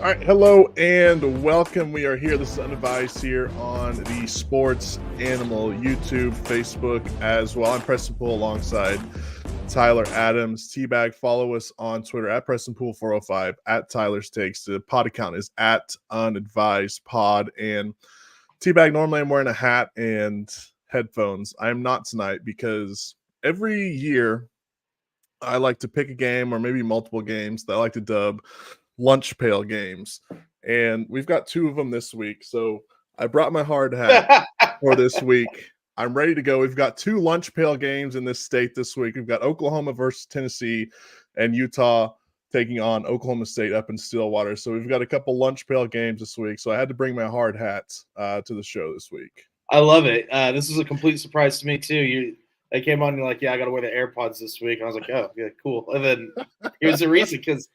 All right, hello and welcome. We are here. This is Unadvised here on the Sports Animal YouTube, Facebook as well. I'm Preston Poole alongside Tyler Adams. T-Bag, follow us on Twitter at PrestonPoole405, at Tyler's Takes. The pod account is at Unadvised Pod. And T-Bag, normally I'm wearing a hat and headphones. I am not tonight because every year I like to pick a game or maybe multiple games that I like to dub lunch pail games. And we've got two of them this week. So I brought my hard hat for this week. I'm ready to go. We've got two lunch pail games in this state this week. We've got Oklahoma versus Tennessee and Utah taking on Oklahoma State up in Stillwater. So we've got a couple lunch pail games this week. So I had to bring my hard hat to the show this week. I love it. This is a complete surprise to me too. They came on and you're like, yeah, I got to wear the AirPods this week. And I was like, oh, yeah, cool. And then here's the reason, because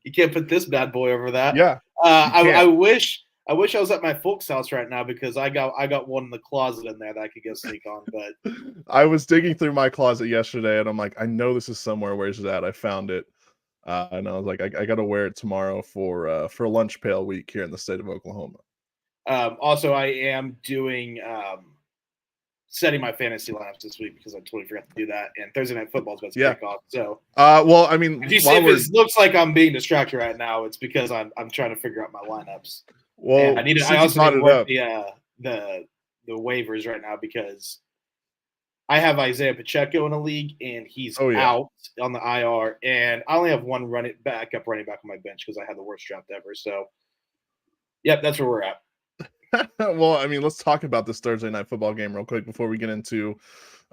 you can't put this bad boy over that. Yeah. I wish I was at my folks' house right now, because I got one in the closet in there that I could go sneak on. But I was digging through my closet yesterday, and I'm like, I know this is somewhere. Where's it at? I found it, and I was like, I got to wear it tomorrow for lunch pail week here in the state of Oklahoma. Also, I am doing setting my fantasy lineups this week, because I totally forgot to do that. And Thursday Night Football is about to kick off. So, well, I mean, if you see if it looks like I'm being distracted right now, it's because I'm trying to figure out my lineups. Well, and I also need to work the waivers right now, because I have Isaiah Pacheco in a league and he's out on the IR, and I only have one running back on my bench because I had the worst draft ever. So, yep, that's where we're at. Well, I mean, let's talk about this Thursday Night Football game real quick before we get into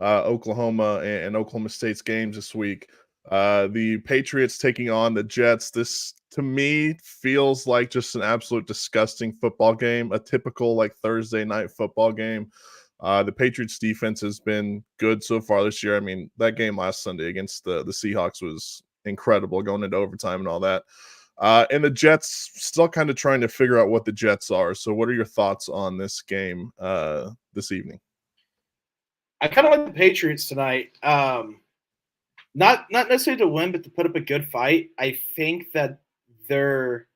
Oklahoma and Oklahoma State's games this week. The Patriots taking on the Jets. This, to me, feels like just an absolute disgusting football game, a typical like Thursday night football game. The Patriots defense has been good so far this year. I mean, that game last Sunday against the Seahawks was incredible, going into overtime and all that. And the Jets still kind of trying to figure out what the Jets are. So what are your thoughts on this game this evening? I kind of like the Patriots tonight. Not necessarily to win, but to put up a good fight. I think that they're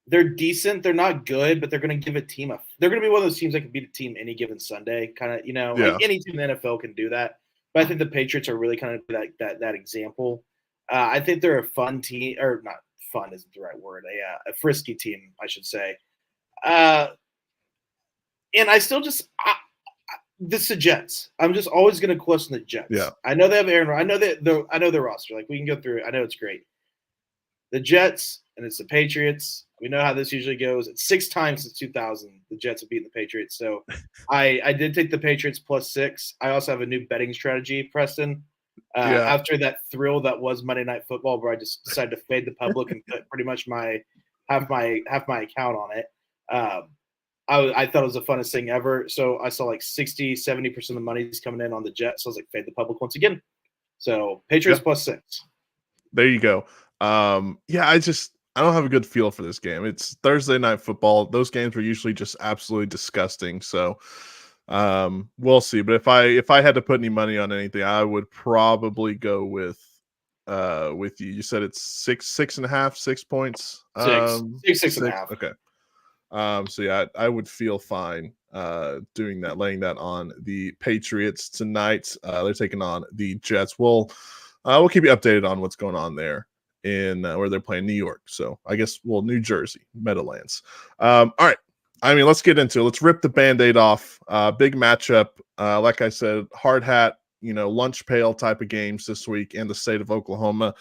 decent. They're not good, but they're going to give a team they're going to be one of those teams that can beat a team any given Sunday. Kind of, like any team in the NFL can do that. But I think the Patriots are really kind of that example. I think they're a fun team, or not fun isn't the right word. A frisky team, I should say. And I still this is the Jets. I'm just always going to question the Jets. Yeah. I know they have Aaron. I know their roster. Like, we can go through it. I know it's great. The Jets, and it's the Patriots. We know how this usually goes. It's 6 times since 2000 the Jets have beaten the Patriots. So I did take the Patriots +6. I also have a new betting strategy, Preston. After that thrill that was Monday Night Football, where I just decided to fade the public and put pretty much have my account on it. I thought it was the funnest thing ever. So I saw like 60-70% of the money's coming in on the Jets. So I was like, fade the public once again. So Patriots +6. There you go. I don't have a good feel for this game. It's Thursday Night Football. Those games are usually just absolutely disgusting. So we'll see. But if I had to put any money on anything, I would probably go with you. You said it's 6.5, 6 points. 6.5. Okay. So yeah, I would feel fine doing that, laying that on the Patriots tonight. They're taking on the Jets. We'll keep you updated on what's going on there in where they're playing New York. So I guess, New Jersey, Meadowlands. All right. I mean, let's get into it. Let's rip the Band-Aid off. Big matchup. Like I said, hard hat, lunch pail type of games this week in the state of Oklahoma.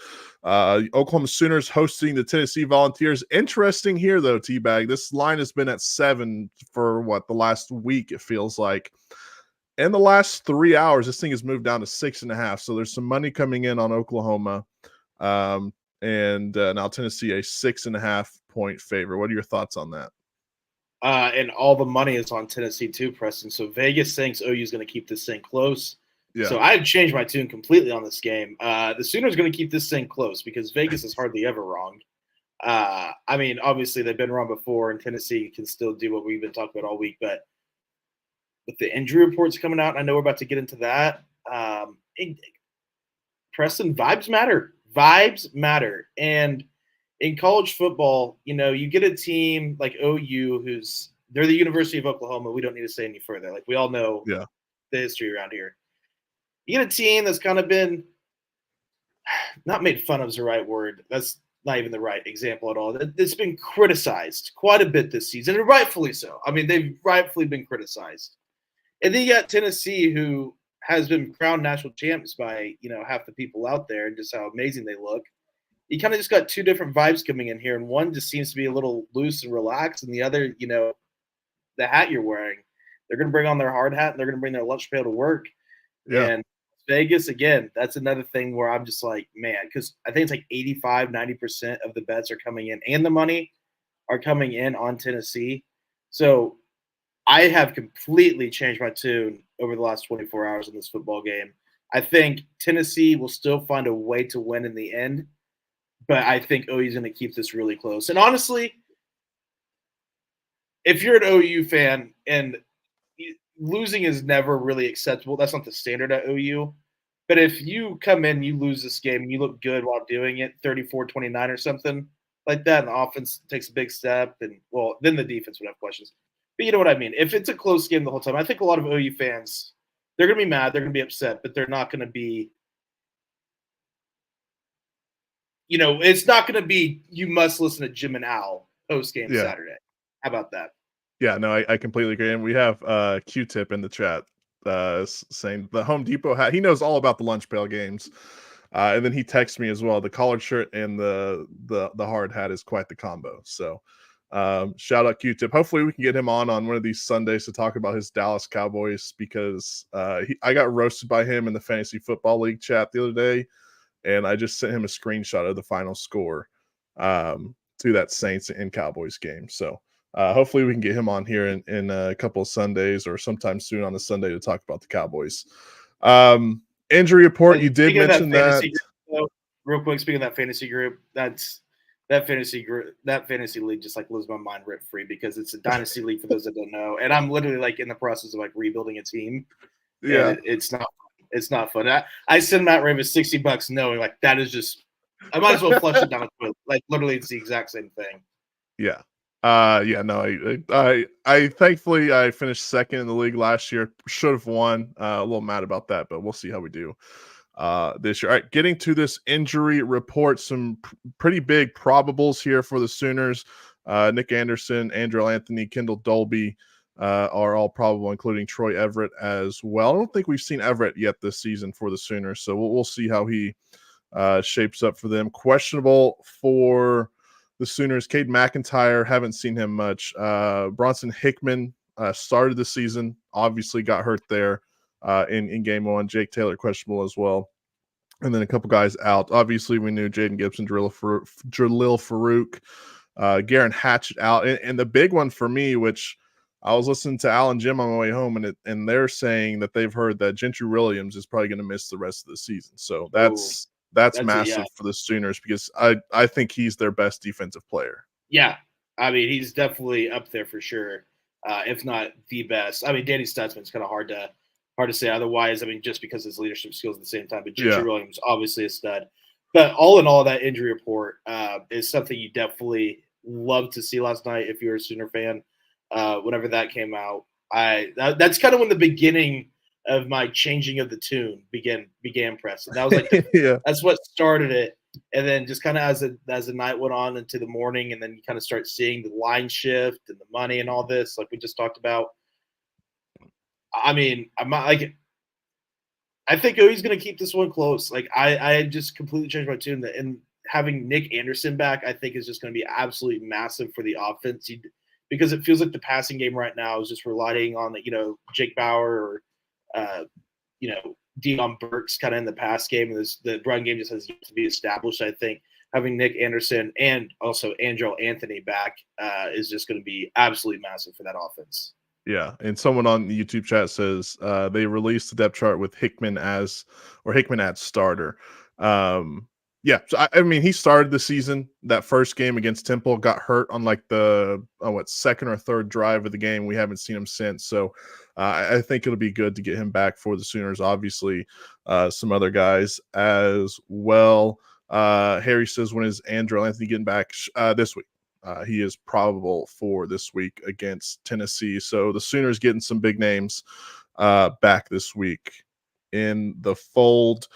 Oklahoma Sooners hosting the Tennessee Volunteers. Interesting here, though, T-Bag. This line has been at 7 for the last week, it feels like. In the last 3 hours, this thing has moved down to 6.5. So there's some money coming in on Oklahoma. And now Tennessee a 6.5 point favor. What are your thoughts on that? And all the money is on Tennessee too, Preston. So Vegas thinks OU is going to keep this thing close. Yeah. So I've changed my tune completely on this game. The Sooners are going to keep this thing close because Vegas is hardly ever wrong. I mean, obviously they've been wrong before, and Tennessee can still do what we've been talking about all week. But with the injury reports coming out, I know we're about to get into that. Preston, vibes matter. Vibes matter. And in college football, you get a team like OU they're the University of Oklahoma. We don't need to say any further. Like we all know Yeah. the history around here. You get a team that's kind of been not made fun of is the right word. That's not even the right example at all. It's been criticized quite a bit this season, and rightfully so. I mean, they've rightfully been criticized. And then you got Tennessee, who has been crowned national champs by half the people out there, and just how amazing they look. You kind of just got two different vibes coming in here, and one just seems to be a little loose and relaxed, and the other, the hat you're wearing, they're going to bring on their hard hat and they're going to bring their lunch pail to work. Yeah. And Vegas, again, that's another thing where I'm just like, man, because I think it's like 85-90% of the bets are coming in and the money are coming in on Tennessee. So I have completely changed my tune over the last 24 hours in this football game. I think Tennessee will still find a way to win in the end, but I think OU is going to keep this really close. And honestly, if you're an OU fan and losing is never really acceptable, that's not the standard at OU. But if you come in, you lose this game, and you look good while doing it, 34-29 or something like that, and the offense takes a big step, and then the defense would have questions. But you know what I mean? If it's a close game the whole time, I think a lot of OU fans, they're going to be mad, they're going to be upset, but they're not going to be it's not going to be you must listen to Jim and Al post-game Saturday. How about that? Yeah, no, I completely agree. And we have Q-Tip in the chat saying the Home Depot hat. He knows all about the lunch pail games. And then he texts me as well. The collared shirt and the hard hat is quite the combo. So shout out Q-Tip. Hopefully we can get him on one of these Sundays to talk about his Dallas Cowboys, because I got roasted by him in the Fantasy Football League chat the other day. And I just sent him a screenshot of the final score to that Saints and Cowboys game. So hopefully we can get him on here in a couple of Sundays or sometime soon on a Sunday to talk about the Cowboys. Injury report, you did mention that. Group, real quick, speaking of that fantasy group, that fantasy league just like lives my mind rent free, because it's a dynasty league for those that don't know. And I'm literally like in the process of like rebuilding a team. Yeah. It's not fun. I send Matt Ravis $60 knowing like that is just, I might as well flush it down the toilet. Like literally it's the exact same thing. Yeah. No, I thankfully I finished second in the league last year. Should have won. A little mad about that, but we'll see how we do this year. All right, getting to this injury report, some pretty big probables here for the Sooners. Nick Anderson, Andrew Anthony, Kendall Dolby are all probable, including Troy Everett as well. I don't think we've seen Everett yet this season for the Sooners, so we'll see how he shapes up for them. Questionable for the Sooners, Cade McIntyre, haven't seen him much. Bronson Hickman started the season, obviously got hurt there in game one. Jake Taylor questionable as well. And then a couple guys out. Obviously, we knew Jaden Gibson, Jalil Farouk, Garen Hatchett out. And the big one for me, which I was listening to Al and Jim on my way home, and they're saying that they've heard that Gentry Williams is probably going to miss the rest of the season. So that's massive for the Sooners, because I think he's their best defensive player. Yeah. I mean, he's definitely up there for sure, if not the best. I mean, Danny Stutzman's kind of hard to say otherwise. I mean, just because his leadership skills at the same time. But Gentry Williams, obviously a stud. But all in all, that injury report is something you definitely loved to see last night if you're a Sooner fan. Whenever that came out, that's kind of when the beginning of my changing of the tune began, Preston. That was like that's what started it. And then just kind of as the night went on into the morning, and then you kind of start seeing the line shift and the money and all this, like we just talked about. I mean, I'm not like, I think he's going to keep this one close. Like I just completely changed my tune. And having Nick Anderson back, I think is just going to be absolutely massive for the offense. Because it feels like the passing game right now is just relying on Jake Bauer or Dion Burks kind of in the pass game, and the run game just has yet to be established. I think having Nick Anderson and also Andrew Anthony back is just going to be absolutely massive for that offense. Yeah, and someone on the YouTube chat says they released the depth chart with Hickman at starter. Yeah, so I mean, he started the season. That first game against Temple, got hurt on like the second or third drive of the game. We haven't seen him since. So I think it'll be good to get him back for the Sooners. Obviously, some other guys as well. Harry says, when is Andrew Anthony getting back? This week. He is probable for this week against Tennessee. So the Sooners getting some big names back this week in the fold.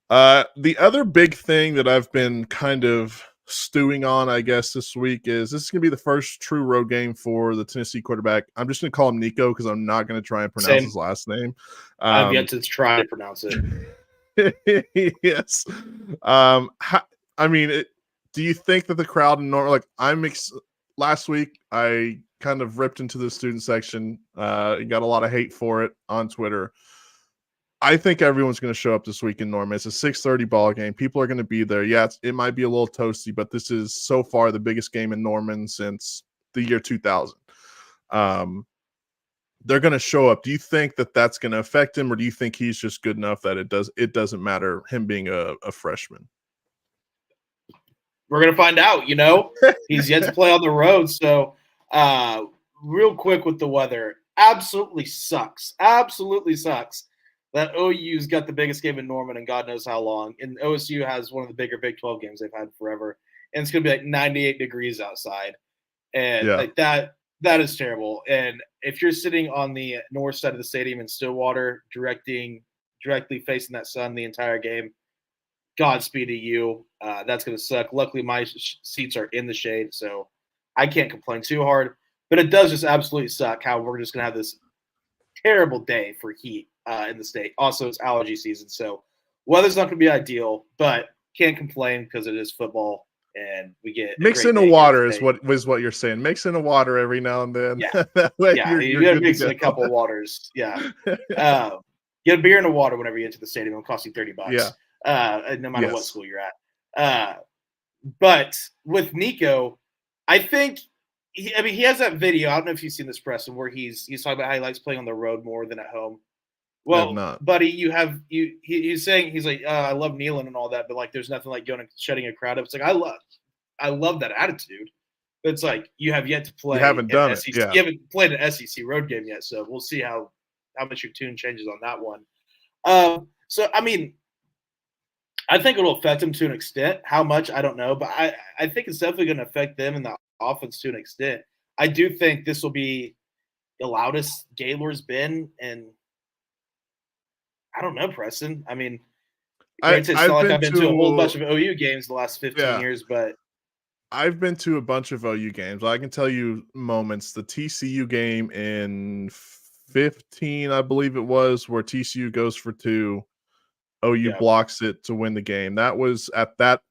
The other big thing that I've been kind of stewing on, I guess, this week is this is going to be the first true road game for the Tennessee quarterback. I'm just going to call him Nico because I'm not going to try and pronounce his last name. I've yet to try to pronounce it. Yes. Do you think that the crowd in last week I kind of ripped into the student section, got a lot of hate for it on Twitter. I think everyone's going to show up this week in Norman. It's a 6:30 ball game. People are going to be there. Yeah, it might be a little toasty, but this is so far the biggest game in Norman since the year 2000. They're going to show up. Do you think that that's going to affect him, or do you think he's just good enough that it doesn't matter him being a freshman? We're going to find out, He's yet to play on the road. So real quick with the weather, absolutely sucks. Absolutely sucks that OU's got the biggest game in Norman and God knows how long. And OSU has one of the bigger Big 12 games they've had forever. And it's going to be like 98 degrees outside. And like that is terrible. And if you're sitting on the north side of the stadium in Stillwater, directly facing that sun the entire game, Godspeed to you. That's going to suck. Luckily, my seats are in the shade, so I can't complain too hard. But it does just absolutely suck how we're just going to have this terrible day for heat in the state. Also, it's allergy season, so weather's not going to be ideal, but can't complain because it is football, and we get mix in the water is what you're saying. Mix in the water every now and then. Yeah, you got to mix in a couple waters. Yeah, get a beer and a water whenever you get to the stadium. It'll cost you $30. Yeah, no matter what school you're at. But with Nico, I think he has that video. I don't know if you've seen this, Preston, where he's talking about how he likes playing on the road more than at home. Well, buddy, he's saying he's like, I love kneeling and all that, but like, there's nothing like going and shutting a crowd up. It's like I love that attitude. But it's like you have yet to play. You haven't done it. Yeah. You haven't played an SEC road game yet, so we'll see how much your tune changes on that one. So I mean, I think it'll affect them to an extent. How much, I don't know. But I think it's definitely going to affect them in the offense to an extent. I do think this will be the loudest Gaylor's been. And I don't know, Preston. I mean, it's not like I've been to a whole bunch of OU games the last 15 years. But I've been to a bunch of OU games. I can tell you moments. The TCU game in 15, I believe it was, where TCU goes for 2. OU blocks it to win the game. That was at that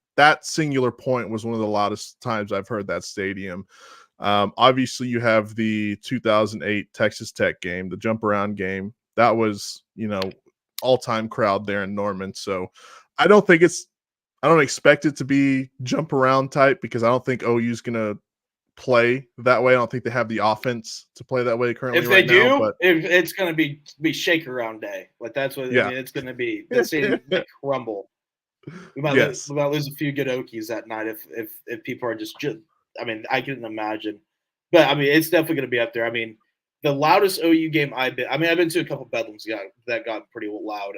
singular point was one of the loudest times I've heard that stadium. Obviously, you have the 2008 Texas Tech game, the jump around game. That was, all-time crowd there in Norman. So I don't expect it to be jump around type because I don't think OU's going to play that way. I don't think they have the offense to play that way currently. If they do, it's going to be shake around day. Like that's what I mean, it's going to be. The stadium crumble. We might lose a few good Okies that night if people are just. I mean, I can imagine, but I mean, it's definitely going to be up there. I mean, the loudest OU game I've been to a couple Bedlams that got pretty loud.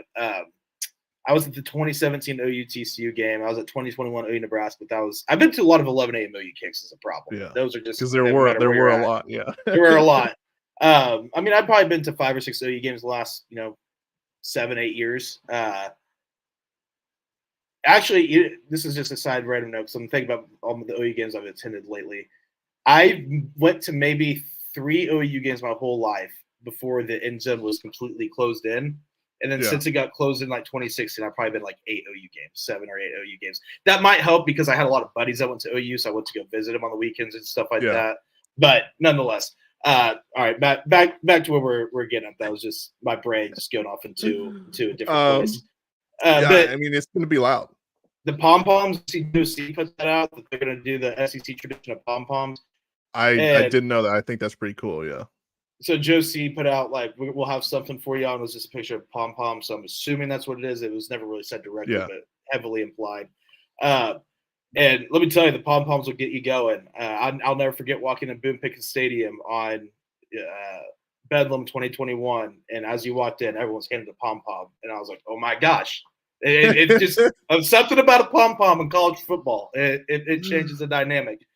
I was at the 2017 OU TCU game. I was at 2021 OU Nebraska. I've been to a lot of 11 a.m. OU kicks as a problem. Yeah. Those are just because there were a lot. Yeah, there were a lot. I mean, I've probably been to 5 or 6 OU games the last 7-8 years. Actually, this is just a side random note because I'm thinking about all the OU games I've attended lately. I went to maybe 3 OU games my whole life before the end zone was completely closed in. And then since it got closed in like 2016, I've probably been like 8 OU games, 7 or 8 OU games. That might help because I had a lot of buddies that went to OU, so I went to go visit them on the weekends and stuff like that. But nonetheless, all right, back to where we're getting at. That was just my brain just going off into a different place. But I mean, it's going to be loud. The pom poms, COC put that out that they're going to do the SEC tradition of pom poms. I didn't know that. I think that's pretty cool. Yeah. So Joe C put out like we'll have something for you. And it was just a picture of pom pom. So I'm assuming that's what it is. It was never really said directly, but heavily implied. And let me tell you, the pom poms will get you going. I'll never forget walking in Boone Pickens Stadium on Bedlam 2021, and as you walked in, everyone's handed a pom pom, and I was like, oh my gosh, It just something about a pom pom in college football. It changes the dynamic,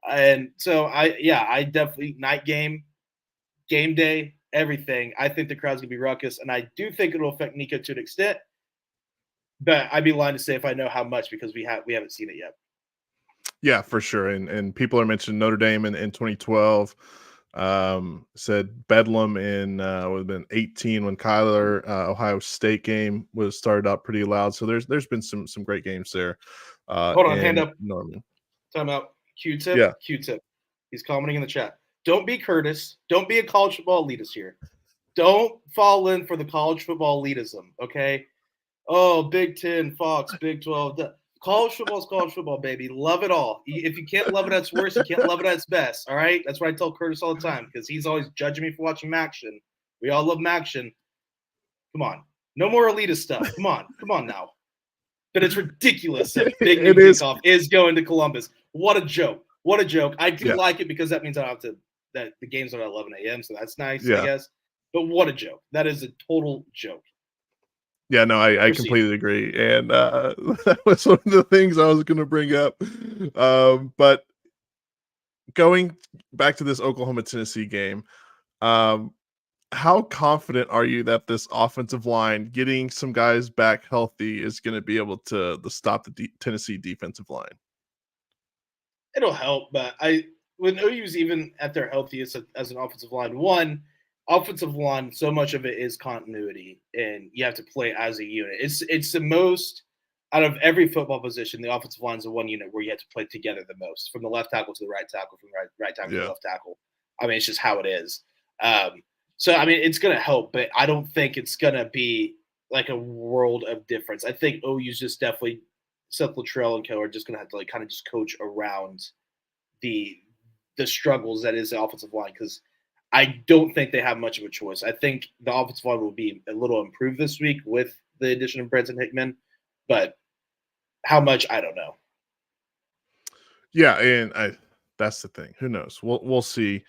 and so I definitely night game day, everything. I think the crowd's gonna be ruckus, and I do think it'll affect Nico to an extent. But I'd be lying to say if I know how much because we haven't seen it yet. Yeah, for sure. And people are mentioning Notre Dame in 2012. Said Bedlam in would have been 18 when Kyler Ohio State game was started out pretty loud. So there's been some great games there. Hold on, hand up. Norman. Time out. Q-tip. Yeah. Q-tip. He's commenting in the chat. Don't be Curtis. Don't be a college football elitist here. Don't fall in for the college football elitism. Okay. Oh, Big 10, Fox, Big 12. College football is college football, baby. Love it all. If you can't love it at its worst, you can't love it at its best. All right? That's what I tell Curtis all the time because he's always judging me for watching Maction. We all love Maction. Come on. No more elitist stuff. Come on. Come on now. But it's ridiculous that Big New Kickoff is going to Columbus. What a joke. What a joke. I do like it because that means I don't have to – that the games are at 11 a.m., so that's nice, I guess. But what a joke. That is a total joke. Yeah, no, I completely agree. And that was one of the things I was going to bring up. But going back to this Oklahoma-Tennessee game, how confident are you that this offensive line, getting some guys back healthy, is going to be able to stop the Tennessee defensive line? It'll help, but when OU's even at their healthiest as an offensive line, offensive line, so much of it is continuity, and you have to play as a unit. It's the most out of every football position. The offensive line is the one unit where you have to play together the most, from the left tackle to the right tackle, from the right tackle to the left tackle. I mean, it's just how it is. So I mean, it's going to help, but I don't think it's going to be like a world of difference. I think OU's just definitely Seth Luttrell and co are just going to have to like kind of just coach around the struggles that is the offensive line because I don't think they have much of a choice. I think the offensive line will be a little improved this week with the addition of Brenton Hickman, but how much, I don't know. Yeah, and that's the thing. Who knows? We'll see.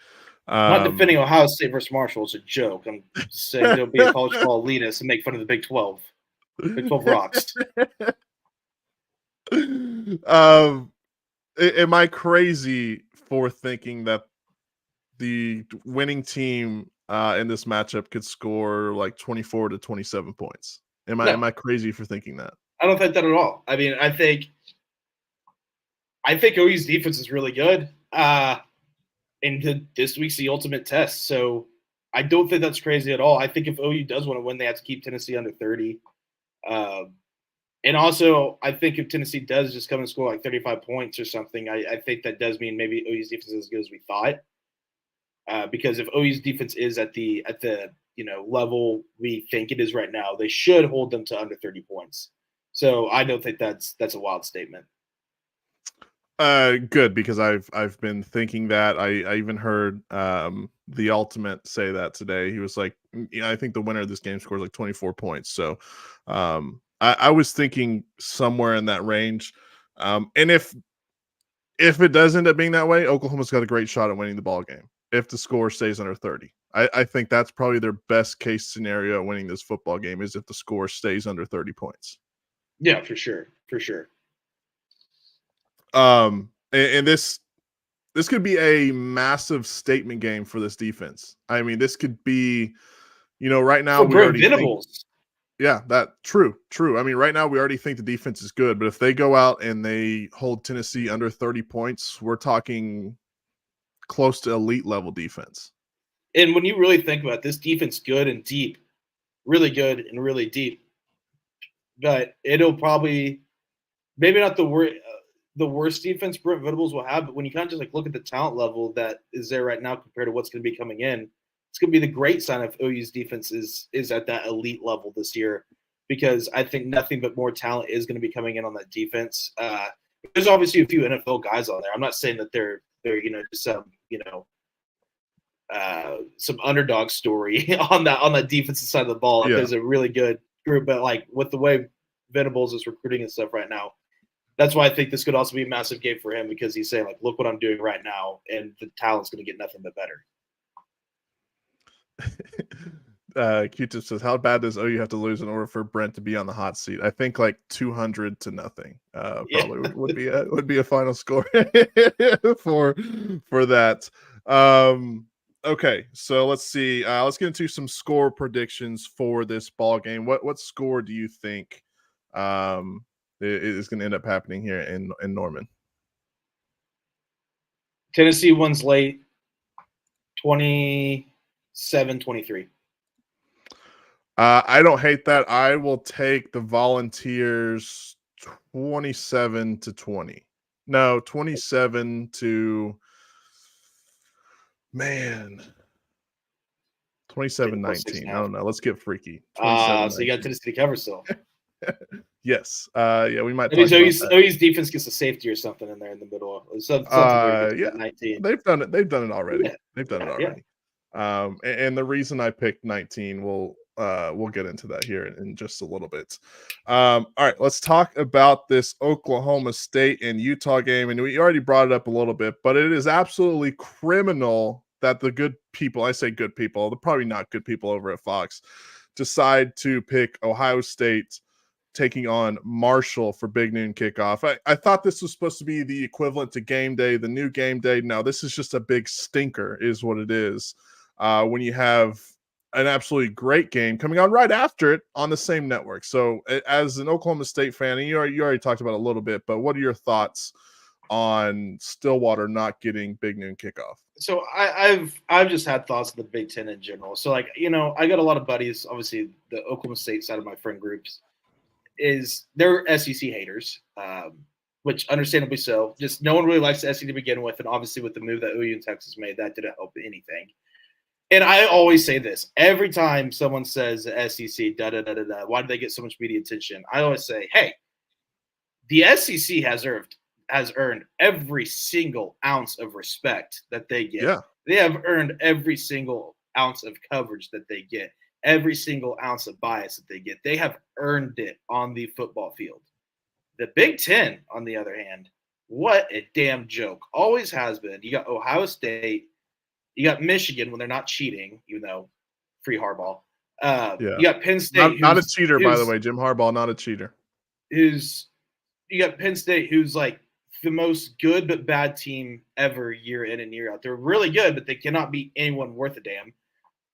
I'm not defending Ohio State versus Marshall. It's a joke. I'm just saying they'll be a college football elitist and make fun of the Big 12. Big 12 rocks. Am I crazy for thinking that the winning team in this matchup could score like 24 to 27 points? Am I crazy for thinking that? I don't think that at all. I mean, I think OU's defense is really good. And this week's the ultimate test. So I don't think that's crazy at all. I think if OU does want to win, they have to keep Tennessee under 30. And also, I think if Tennessee does just come and score like 35 points or something, I think that does mean maybe OU's defense is as good as we thought. Because if OU's defense is at the level we think it is right now, they should hold them to under 30 points. So I don't think that's a wild statement. Good, because I've been thinking that. I even heard the Ultimate say that today. He was like, I think the winner of this game scores like 24 points. So I was thinking somewhere in that range. And if it does end up being that way, Oklahoma's got a great shot at winning the ball game if the score stays under 30. I think that's probably their best case scenario winning this football game is if the score stays under 30 points. Yeah, for sure. For sure. And this could be a massive statement game for this defense. I mean, this could be, right now we already think, that true. I mean, right now we already think the defense is good, but if they go out and they hold Tennessee under 30 points, we're talking close to elite level defense. And when you really think about it, this defense, good and deep, really good and really deep, but it'll probably maybe not the worst defense Brent Venables will have, but when you kind of just like look at the talent level that is there right now compared to what's going to be coming in, it's going to be the great sign if OU's defense is at that elite level this year, because I think nothing but more talent is going to be coming in on that defense. There's obviously a few NFL guys on there. I'm not saying that they're just some underdog story on that defensive side of the ball. Yeah. There's a really good group, but like with the way Venables is recruiting and stuff right now, that's why I think this could also be a massive game for him, because he's saying, like, look what I'm doing right now, and the talent's going to get nothing but better. Q-Tip says, "How bad does OU have to lose in order for Brent to be on the hot seat?" I think like 200-0. Yeah. Probably would be a final score for that. Okay, so let's see. Let's get into some score predictions for this ball game. What score do you think is going to end up happening here in Norman? Tennessee wins late, 27-23. I don't hate that. I will take the Volunteers 27-20. No, 27 to man. 27-19. I don't know. Let's get freaky. 27-19. So you got Tennessee to cover still. Yes. Yeah, we might That talk means about that. OU's defense gets a safety or something in there in the middle. Something where you Yeah, get 19. they've done it. They've done it already. Yeah. They've done it Yeah. already. And the reason I picked 19, we'll get into that here in just a little bit. All right, let's talk about this Oklahoma State and Utah game. And we already brought it up a little bit, but it is absolutely criminal that the good people, I say good people, they're probably not good people over at Fox, decide to pick Ohio State taking on Marshall for Big Noon kickoff. I thought this was supposed to be the equivalent to game day, the new game day. No, this is just a big stinker is what it is. When you have an absolutely great game coming on right after it on the same network. So as an Oklahoma State fan, and you already talked about it a little bit, but what are your thoughts on Stillwater not getting Big Noon kickoff? So I've just had thoughts of the Big Ten in general. So like, I got a lot of buddies, obviously the Oklahoma State side of my friend groups they're SEC haters, which understandably so. Just no one really likes the SEC to begin with, and obviously with the move that OU and Texas made, that didn't help anything. And I always say this every time someone says the SEC, why do they get so much media attention? I always say, hey, the SEC has earned every single ounce of respect that they get. Yeah. They have earned every single ounce of coverage that they get, every single ounce of bias that they get. They have earned it on the football field. The Big Ten, on the other hand, what a damn joke. Always has been. You got Ohio State. You got Michigan when they're not cheating, even though free Harbaugh. You got Penn State. Not a cheater, by the way. Jim Harbaugh, not a cheater. You got Penn State, who's like the most good but bad team ever year in and year out. They're really good, but they cannot beat anyone worth a damn.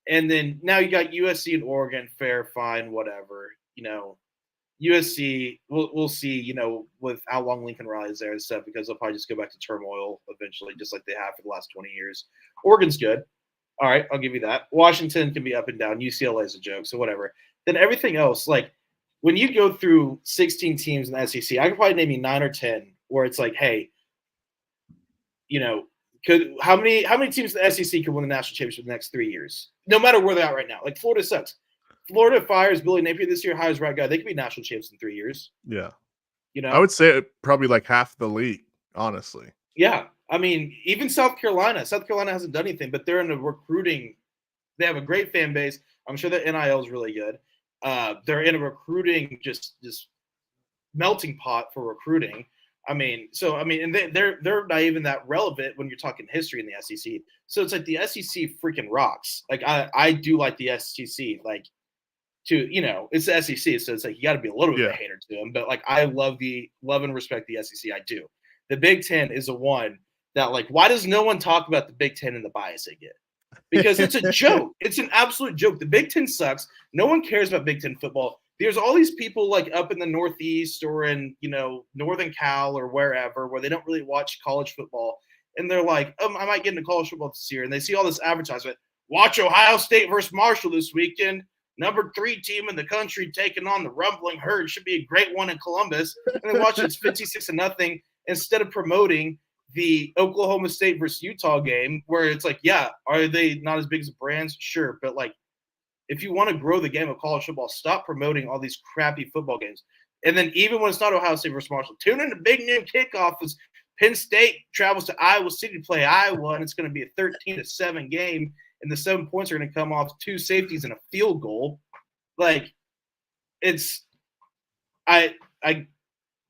And then now you got USC and Oregon, fair, fine, whatever. USC, we'll see, with how long Lincoln Riley's there and stuff, because they'll probably just go back to turmoil eventually, just like they have for the last 20 years. Oregon's good. All right, I'll give you that. Washington can be up and down. UCLA is a joke, so whatever. Then everything else, like when you go through 16 teams in the SEC, I could probably name you 9 or 10 where it's like, hey, how many teams in the SEC could win the national championship in the next 3 years? No matter where they're at right now. Like Florida sucks. Florida fires Billy Napier this year, hires right guy. They could be national champs in 3 years. Yeah. I would say probably like half the league, honestly. Yeah. I mean, even South Carolina hasn't done anything, but they're in the recruiting. They have a great fan base. I'm sure that NIL is really good. They're in a recruiting just melting pot for recruiting. And they're not even that relevant when you're talking history in the SEC. So it's like the SEC freaking rocks. Like I do like the SEC. Like it's the SEC, so it's like you got to be a little bit of a hater to them. But like I love and respect the SEC. I do. The Big Ten is the one that like why does no one talk about the Big Ten and the bias they get? Because it's a joke. It's an absolute joke. The Big Ten sucks. No one cares about Big Ten football. There's all these people like up in the Northeast or in, Northern Cal or wherever where they don't really watch college football. And they're like, I might get into college football this year. And they see all this advertisement. Watch Ohio State versus Marshall this weekend. Number 3 team in the country taking on the Rumbling Herd. Should be a great one in Columbus. And they watch it's 56-0 instead of promoting the Oklahoma State versus Utah game where it's like, yeah, are they not as big as brands? Sure. But like, if you want to grow the game of college football, stop promoting all these crappy football games. And then even when it's not Ohio State versus Marshall, tune in to Big Noon Kickoff as Penn State travels to Iowa City to play Iowa, and it's going to be a 13-7 game, and the 7 points are going to come off 2 safeties and a field goal. Like, I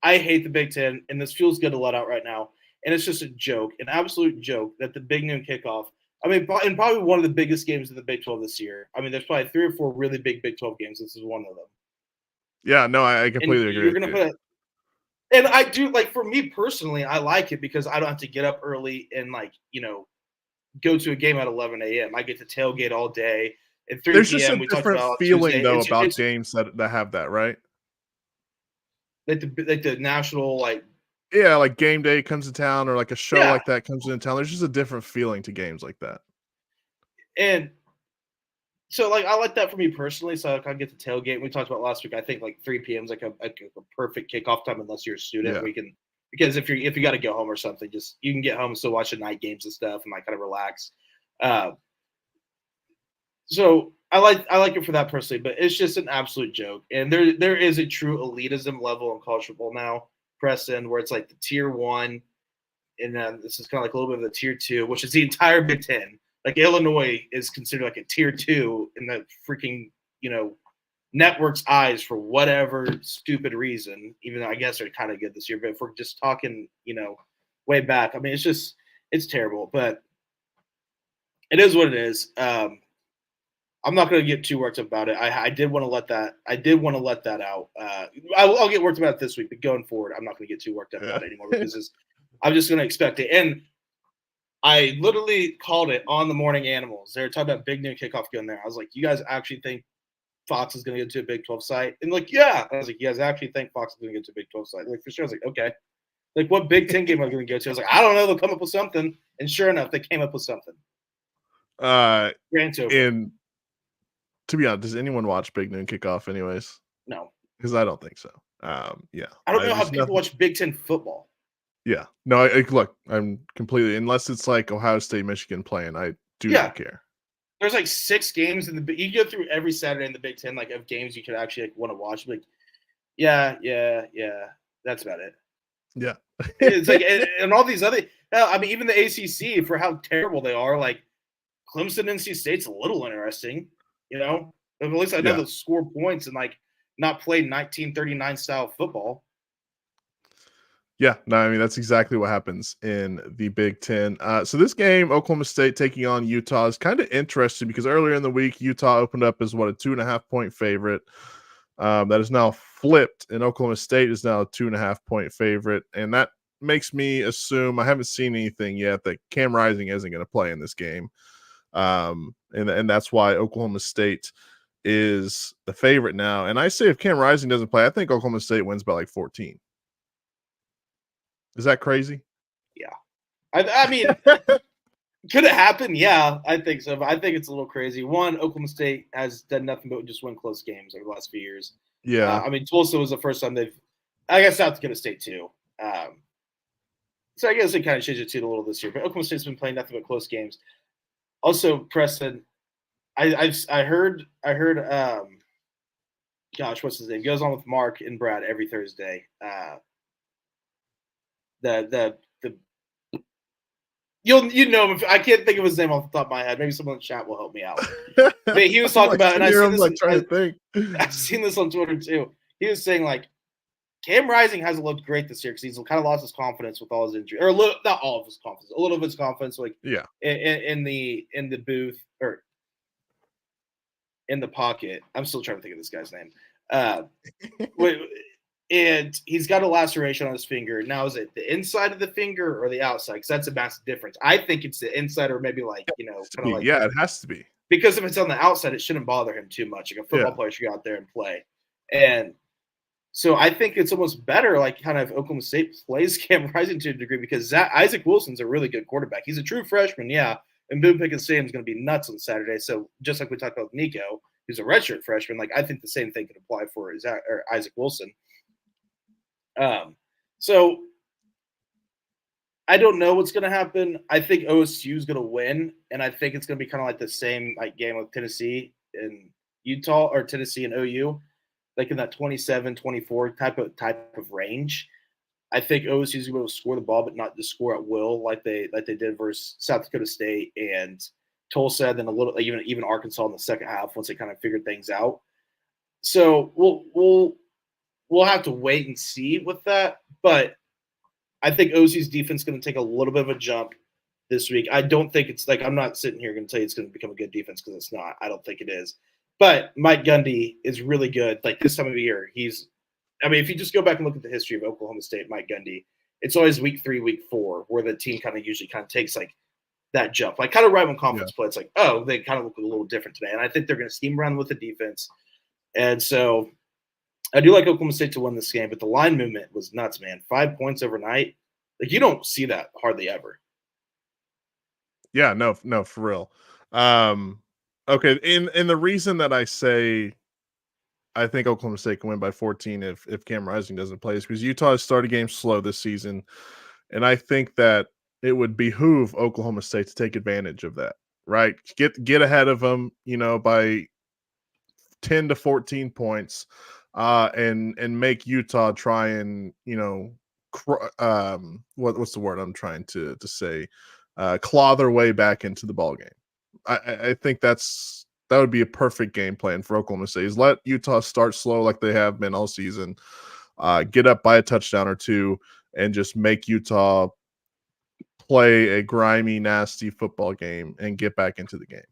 hate the Big Ten, and this feels good to let out right now. And it's just a joke, an absolute joke that the Big Noon Kickoff, I mean, and probably one of the biggest games of the Big 12 this year. I mean, there's probably 3 or 4 really big Big 12 games. This is one of them. Yeah, no, I And completely agree you're with going to you. put and I do, like, for me personally, I like it because I don't have to get up early and, like, go to a game at 11 a.m. I get to tailgate all day. At 3 There's just a p.m., we talked different about feeling, Tuesday. though, about It's games that have that, right? like the national, like, Yeah, like game day comes to town or like a show yeah. like that comes into town. There's just a different feeling to games like that. And so, like, I like that for me personally. So I get to tailgate. We talked about last week. I think like 3 p.m. is like a perfect kickoff time, unless you're a student. Yeah. We can because if you got to go home or something, just you can get home and still watch the night games and stuff, and like kind of relax. Uh, so I like it for that personally, but it's just an absolute joke. And there is a true elitism level in college football now, Preston, where it's like the tier one, and then this is kind of like a little bit of the tier two, which is the entire Big Ten. Like Illinois is considered like a tier two in the freaking network's eyes for whatever stupid reason. Even though I guess they're kind of good this year, but if we're just talking, way back, I mean it's terrible, but it is what it is. I'm not going to get too worked up about it. I did want to let that. I did want to let that out. I'll get worked about it this week, but going forward, I'm not going to get too worked up about it anymore because I'm just going to expect it. And I literally called it on the Morning Animals. They were talking about big noon kickoff going there. I was like, "You guys actually think Fox is going to get to a Big 12 site?" And like, yeah. I was like, "You guys actually think Fox is going to get to a Big 12 site?" Like for sure. I was like, "Okay." Like what Big 10 game am I going to go to? I was like, "I don't know. They'll come up with something." And sure enough, they came up with something. Grant's over. And to be honest, does anyone watch Big Noon Kickoff anyways? No. Because I don't think so. Yeah. I don't know how there's people nothing- watch Big 10 football. Yeah. No, look, I'm completely, unless it's like Ohio State, Michigan playing, I do not care. There's like 6 games in the. You go through every Saturday in the Big 10, like of games you could actually like, want to watch. Like, yeah. That's about it. Yeah. It's like and all these other. I mean, even the ACC for how terrible they are. Like Clemson, NC State's a little interesting. At least I know they'll score points and like not play 1939 style football. Yeah, no, I mean that's exactly what happens in the Big Ten. So this game, Oklahoma State taking on Utah, is kind of interesting because earlier in the week, Utah opened up as a 2.5-point favorite. That is now flipped, and Oklahoma State is now a 2.5-point favorite, and that makes me assume, I haven't seen anything yet, that Cam Rising isn't going to play in this game, and that's why Oklahoma State is the favorite now. And I say if Cam Rising doesn't play, I think Oklahoma State wins by like 14. Is that crazy? Yeah. I mean, could it happen? Yeah, I think so. But I think it's a little crazy. One, Oklahoma State has done nothing but just win close games over the last few years. Yeah. I mean, Tulsa was the first time I guess South Dakota State too. So I guess it kind of changes it too a little this year. But Oklahoma State's been playing nothing but close games. Also, Preston, I heard gosh, what's his name? Goes on with Mark and Brad every Thursday. The you know him. I can't think of his name off the top of my head. Maybe someone in the chat will help me out. But he was talking about, and I've seen this on Twitter too. He was saying like Cam Rising hasn't looked great this year because he's kind of lost his confidence with all his injuries, or not all of his confidence, a little of his confidence, like in the booth or in the pocket. I'm still trying to think of this guy's name. And he's got a laceration on his finger. Now, is it the inside of the finger or the outside? Because that's a massive difference. I think it's the inside, or maybe like kind of like it has to be. Because if it's on the outside, it shouldn't bother him too much. Like a football player should go out there and play. And so I think it's almost better, like kind of Oklahoma State plays Cam Rising to a degree because Isaac Wilson's a really good quarterback. He's a true freshman, and Boone Pickens Stadium is going to be nuts on Saturday. So just like we talked about with Nico, who's a redshirt freshman, like I think the same thing could apply for Isaac Wilson. So I don't know what's going to happen. I think OSU is going to win, and I think it's going to be kind of like the same like game with Tennessee and Utah, or Tennessee and OU, like in that 27-24 type of range. I think OSU is going to score the ball, but not just score at will like they did versus South Dakota State and Tulsa, then a little even Arkansas in the second half once they kind of figured things out. So we'll have to wait and see with that, but I think OSU's defense is going to take a little bit of a jump. this week. I don't think it's like I'm not sitting here going to tell you it's going to become a good defense because it's not. I don't think it is. But Mike Gundy is really good. Like this time of year, if you just go back and look at the history of Oklahoma State, Mike Gundy, it's always week 3, week 4, where the team usually takes like that jump, like kind of right when conference play. It's like, oh, they kind of look a little different today, and I think they're going to scheme around with the defense. And so I do like Oklahoma State to win this game, but the line movement was nuts, man. 5 points overnight, like you don't see that hardly ever. Yeah, no, for real. Okay, and the reason that I say I think Oklahoma State can win by 14 if Cam Rising doesn't play is because Utah has started games slow this season, and I think that it would behoove Oklahoma State to take advantage of that, right? Get ahead of them, by 10 to 14 points, and make Utah try and what's the word I'm trying to say, claw their way back into the ball game. I think that would be a perfect game plan for Oklahoma State. Is let Utah start slow like they have been all season, get up by a touchdown or two, and just make Utah play a grimy, nasty football game and get back into the game.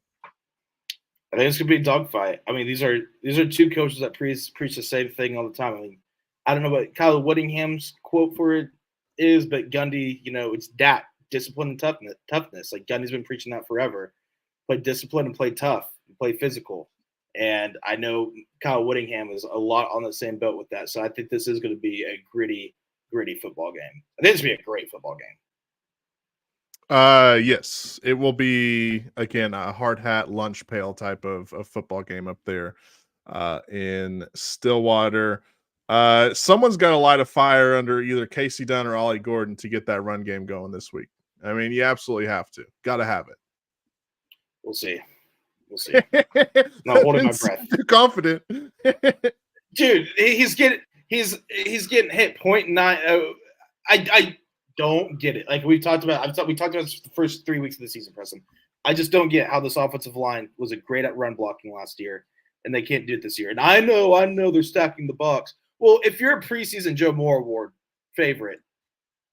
I think it's gonna be a dogfight. I mean, these are two coaches that preach the same thing all the time. I mean, I don't know what Kyle Whittingham's quote for it is, but Gundy, it's that discipline and toughness. Like Gundy's been preaching that forever. Play discipline and play tough, and play physical. And I know Kyle Whittingham is a lot on the same boat with that. So I think this is going to be a gritty football game. I think it's going to be a great football game. Yes, it will be, again, a hard hat lunch pail type of football game up there in Stillwater. Someone's got to light a fire under either Casey Dunn or Ollie Gordon to get that run game going this week. I mean, you absolutely have to. Got to have it. We'll see. Not holding my breath. Too confident. Dude, he's getting hit 0.9. I don't get it. Like we talked about this the first 3 weeks of the season, Preston. I just don't get how this offensive line was a great at run blocking last year, and they can't do it this year. And I know they're stacking the box. Well, if you're a preseason Joe Moore Award favorite,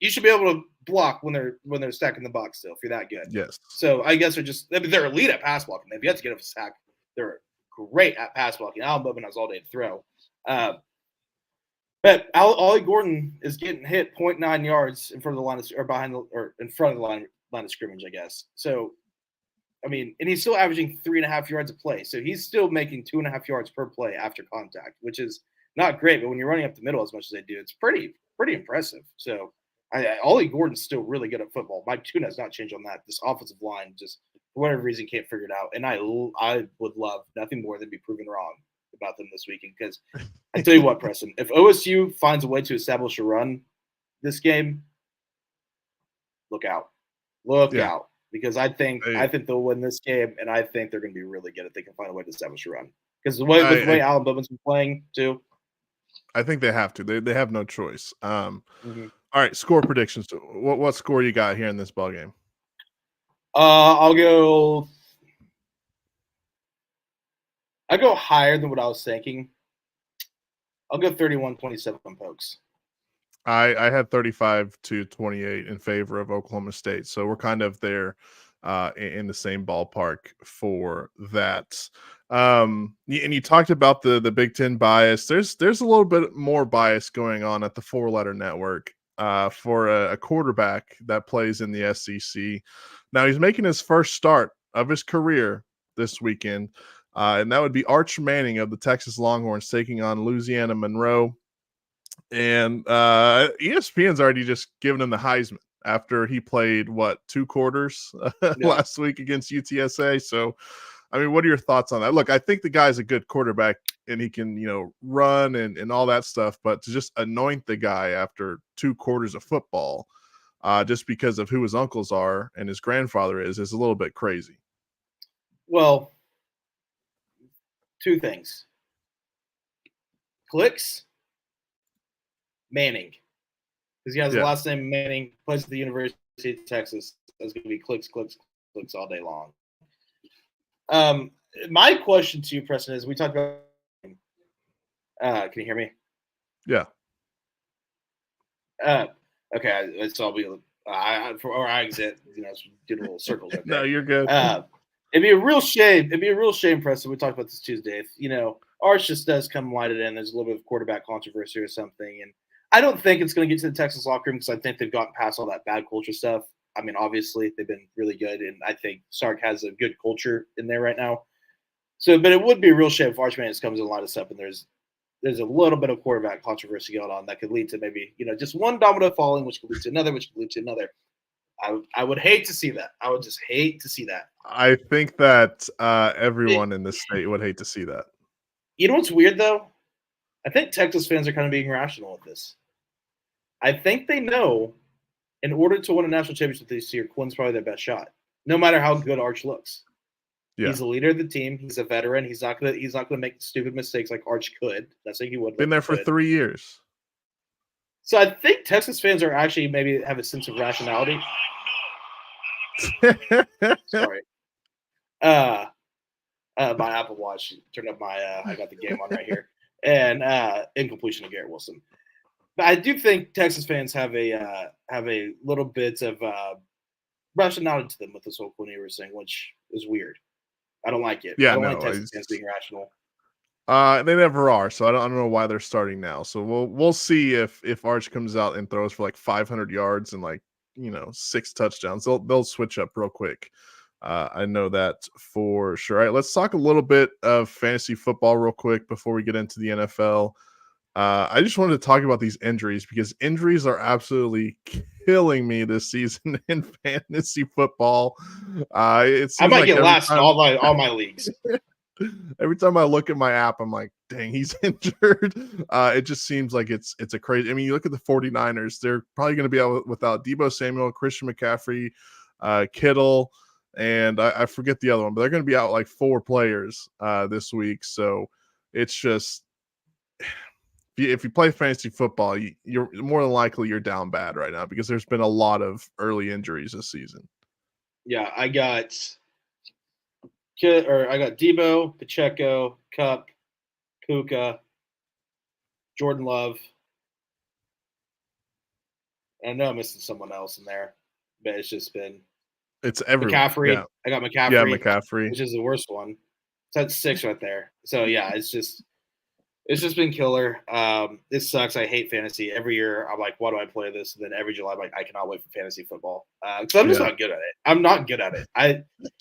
you should be able to block when they're stacking the box still if you're that good. Yes. So I guess they're elite at pass blocking. They've yet to get a sack. They're great at pass blocking. Alan Bowman has all day to throw. But Ollie Gordon is getting hit 0.9 yards in front of the line in front of the line of scrimmage, I guess. So, I mean, and he's still averaging 3.5 yards a play. So he's still making 2.5 yards per play after contact, which is not great. But when you're running up the middle as much as they do, it's pretty impressive. So Ollie Gordon's still really good at football. My tune has not changed on that. This offensive line just, for whatever reason, can't figure it out. And I would love nothing more than be proven wrong about them this weekend, because I tell you what, Preston, if OSU finds a way to establish a run this game, look out, because I think they'll win this game, and I think they're going to be really good if they can find a way to establish a run. Because the way Alan Bowman's been playing too, I think they have to. They have no choice. All right, score predictions. What score you got here in this ball game? I'll go higher than what I was thinking. I'll go 31-27 Pokes. I had 35-28 in favor of Oklahoma State. So we're kind of there in the same ballpark for that. And you talked about the Big Ten bias. There's a little bit more bias going on at the four-letter network for a quarterback that plays in the SEC. Now he's making his first start of his career this weekend. And that would be Arch Manning of the Texas Longhorns taking on Louisiana Monroe. And ESPN's already just given him the Heisman after he played, 2 quarters last week against UTSA. So, I mean, what are your thoughts on that? Look, I think the guy's a good quarterback and he can, run and all that stuff. But to just anoint the guy after 2 quarters of football just because of who his uncles are and his grandfather is a little bit crazy. Well, 2 things. Clicks, Manning. Because he has the last name Manning, plays at the University of Texas. That's going to be clicks all day long. My question to you, Preston, is we talked about can you hear me? Yeah. Okay, so or I exit, doing little circles right No, there. you're good. It'd be a real shame. It'd be a real shame, Preston. We talked about this Tuesday. If Arch just does come light it in, there's a little bit of quarterback controversy or something, and I don't think it's going to get to the Texas locker room because I think they've gotten past all that bad culture stuff. I mean, obviously they've been really good, and I think Sark has a good culture in there right now. So, but it would be a real shame if Arch Manning comes and light us up, and there's a little bit of quarterback controversy going on that could lead to maybe just one domino falling, which could lead to another, which could lead to another. I would hate to see that. I would just hate to see that. I think that everyone in this state would hate to see that. You know what's weird though? I think Texas fans are kind of being rational with this. I think they know in order to win a national championship this year, Quinn's probably their best shot, no matter how good Arch looks. Yeah. He's the leader of the team. He's a veteran. He's not gonna make stupid mistakes like Arch could. That's like he would. Been there for 3 years. So I think Texas fans are actually maybe have a sense of rationality. Sorry. My Apple Watch turned up my I got the game on right here. And incompletion of Garrett Wilson. But I do think Texas fans have a little bit of rationality to them with this whole Quinn Ewers thing, which is weird. I don't like it. Yeah, I don't like Texas fans being rational. They never are, so I don't know why they're starting now. So we'll see if Arch comes out and throws for like 500 yards and like 6 touchdowns. They'll switch up real quick. I know that for sure. All right, let's talk a little bit of fantasy football real quick before we get into the NFL. I just wanted to talk about these injuries because injuries are absolutely killing me this season in fantasy football. I might get last in all my leagues. Every time I look at my app, I'm like, dang, he's injured. It just seems like it's a crazy. I mean, you look at the 49ers, they're probably going to be out without Deebo Samuel, Christian McCaffrey, Kittle, and I forget the other one, but they're going to be out like 4 players this week. So it's just, if you play fantasy football, you're more than likely you're down bad right now because there's been a lot of early injuries this season. Yeah, I got Deebo, Pacheco, Kupp, Puka, Jordan Love. I know I'm missing someone else in there, but it's just been everyone. McCaffrey. Yeah. I got McCaffrey. Yeah, McCaffrey, which is the worst one. So that's 6 right there. So yeah, it's just been killer. This sucks. I hate fantasy. Every year I'm like, why do I play this? And then every July I'm like, I cannot wait for fantasy football. Because I'm just not good at it. I'm not good at it.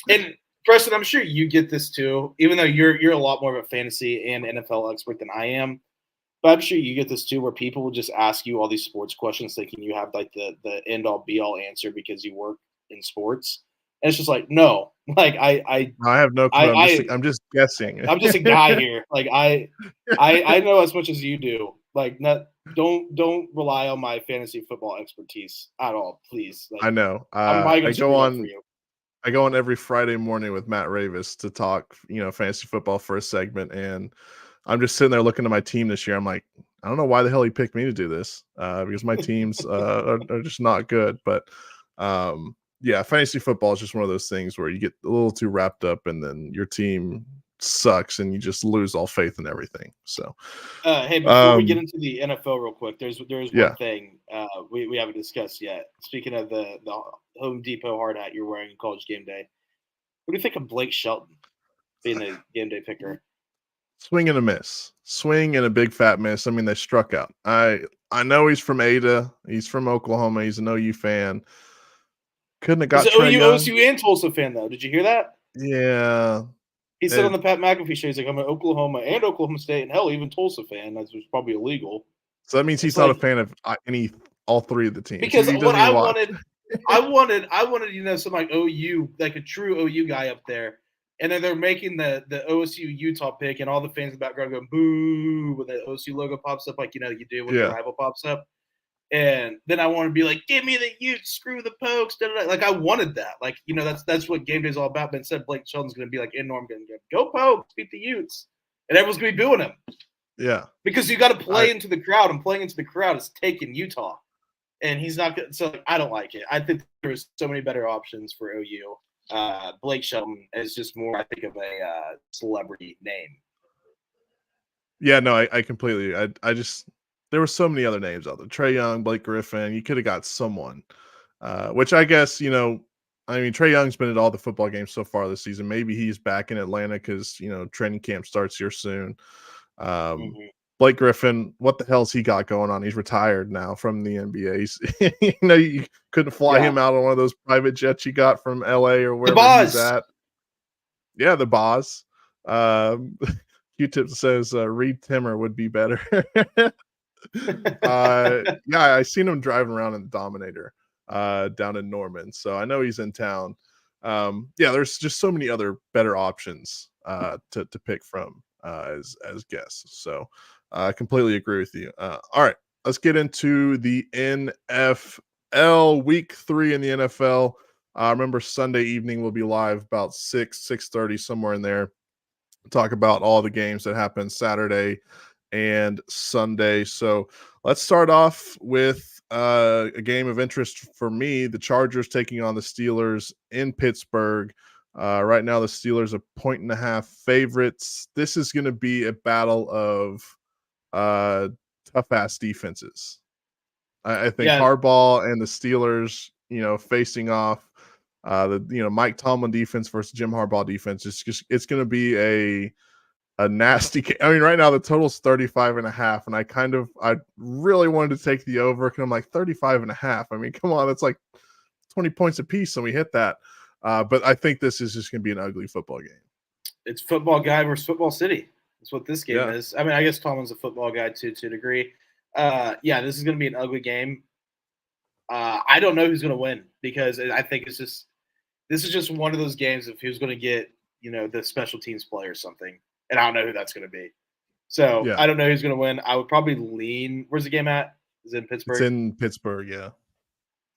And Preston, I'm sure you get this too, even though you're a lot more of a fantasy and NFL expert than I am. But I'm sure you get this too, where people will just ask you all these sports questions thinking you have like the end all be all answer because you work in sports. And it's just like, no, like I have no clue. I'm just guessing. I'm just a guy here. Like I know as much as you do. Like don't rely on my fantasy football expertise at all, please. Like, I know. I go on every Friday morning with Matt Ravis to talk, fantasy football for a segment, and I'm just sitting there looking at my team this year. I'm like, I don't know why the hell he picked me to do this because my teams are just not good. But yeah, fantasy football is just one of those things where you get a little too wrapped up, and then your team sucks, and you just lose all faith in everything. So, hey, before we get into the NFL real quick, there's one thing we haven't discussed yet. Speaking of the Home Depot hard hat you're wearing in College Game Day, what do you think of Blake Shelton being the game day picker? Swing and a miss. Swing and a big fat miss. I mean, they struck out. I know he's from Ada. He's from Oklahoma. He's an OU fan. Couldn't have got Trey Young. OSU and Tulsa fan, though. Did you hear that? Yeah. He said on the Pat McAfee show, he's like, I'm an Oklahoma and Oklahoma State, and hell, even Tulsa fan. That was probably illegal. So that means he's not a fan of all 3 of the teams. Because what I wanted, some like OU, like a true OU guy up there. And then they're making the OSU Utah pick, and all the fans in the background go boo when the OSU logo pops up, like you do when the rival pops up. And then I want to be like, give me the Utes, screw the Pokes. Like I wanted that. Like, that's what game day is all about. But instead, Blake Shelton's going to be like, Norm going to go Pokes, beat the Utes. And everyone's going to be booing him. Yeah. Because you got to play into the crowd, and playing into the crowd is taking Utah. And he's not good. So I don't like it. I think there's so many better options for OU. Blake Shelton is just more, I think, of a celebrity name. Yeah, no, I completely. I just there were so many other names out there. Trey Young, Blake Griffin. You could have got someone, which I guess, I mean, Trae Young's been at all the football games so far this season. Maybe he's back in Atlanta because, training camp starts here soon. Mhm. Blake Griffin, what the hell's he got going on? He's retired now from the NBA. You couldn't fly Yeah. him out on one of those private jets you got from LA or The wherever he's Boz. at. Yeah, the boss. Um, Q-Tip says Reed Timmer would be better. Yeah, I seen him driving around in the Dominator down in Norman, so I know he's in town. Yeah, there's just so many other better options to pick from as guests. So I completely agree with you. All right, let's get into the NFL week 3 in the NFL. Remember Sunday evening we'll be live about 6:30 somewhere in there. Talk about all the games that happened Saturday and Sunday. So let's start off with a game of interest for me. The Chargers taking on the Steelers in Pittsburgh. Right now, the Steelers are 1.5 favorites. This is going to be a battle of tough ass defenses. I think Yeah, Harbaugh and the Steelers, facing off the Mike Tomlin defense versus Jim Harbaugh defense. It's going to be a nasty game. I mean, right now the total's 35.5, and I really wanted to take the over because I'm like 35.5. I mean, come on, that's like 20 points apiece, and we hit that. But I think this is just going to be an ugly football game. it's football guy versus football city. That's what this game Yeah. is. I mean, I guess Tomlin's a football guy too, to a degree. Yeah, this is going to be an ugly game. I don't know who's going to win because I think this is just one of those games of who's going to get the special teams play or something, and I don't know who that's going to be. So Yeah. I don't know who's going to win. I would probably lean. Where's the game at? Is it in It's Pittsburgh? in Pittsburgh, yeah.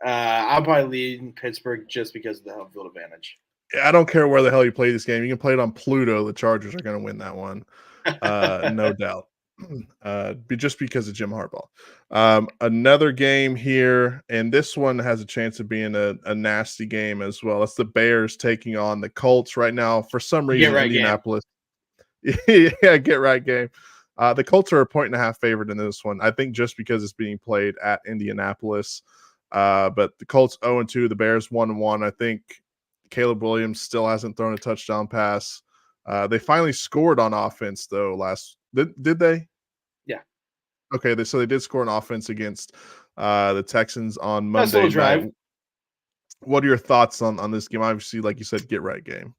I'll probably lean Pittsburgh just because of the home field advantage. I don't care where the hell you play this game. You can play it on Pluto. The Chargers are going to win that one. No doubt. Just because of Jim Harbaugh. Another game here, and this one has a chance of being a nasty game as well. It's the Bears taking on the Colts right now. For some reason, right Indianapolis. Yeah, get right game. The Colts are a 1.5 favorite in this one. I think just because it's being played at Indianapolis. But the Colts 0-2, the Bears 1-1. I think Caleb Williams still hasn't thrown a touchdown pass. They finally scored on offense though did they? Yeah. Okay, so they did score an offense against the Texans on Nice Monday little drive. night. What are your thoughts on this game? Obviously, like you said, get right game.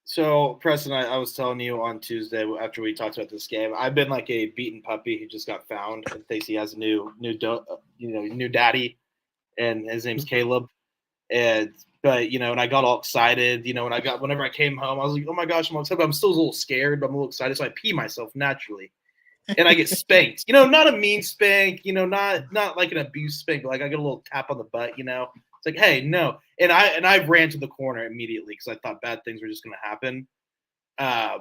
So, Preston, I was telling you on Tuesday after we talked about this game, I've been like a beaten puppy who just got found and thinks he has a new daddy, and his name's Caleb. But and I got all excited. Whenever I came home, I was like, oh my gosh, I'm all excited. But I'm still a little scared, but I'm a little excited, so I pee myself naturally, and I get spanked. Not a mean spank. Not like an abuse spank, but like I get a little tap on the butt. It's like, hey, no. And I ran to the corner immediately because I thought bad things were just going to happen.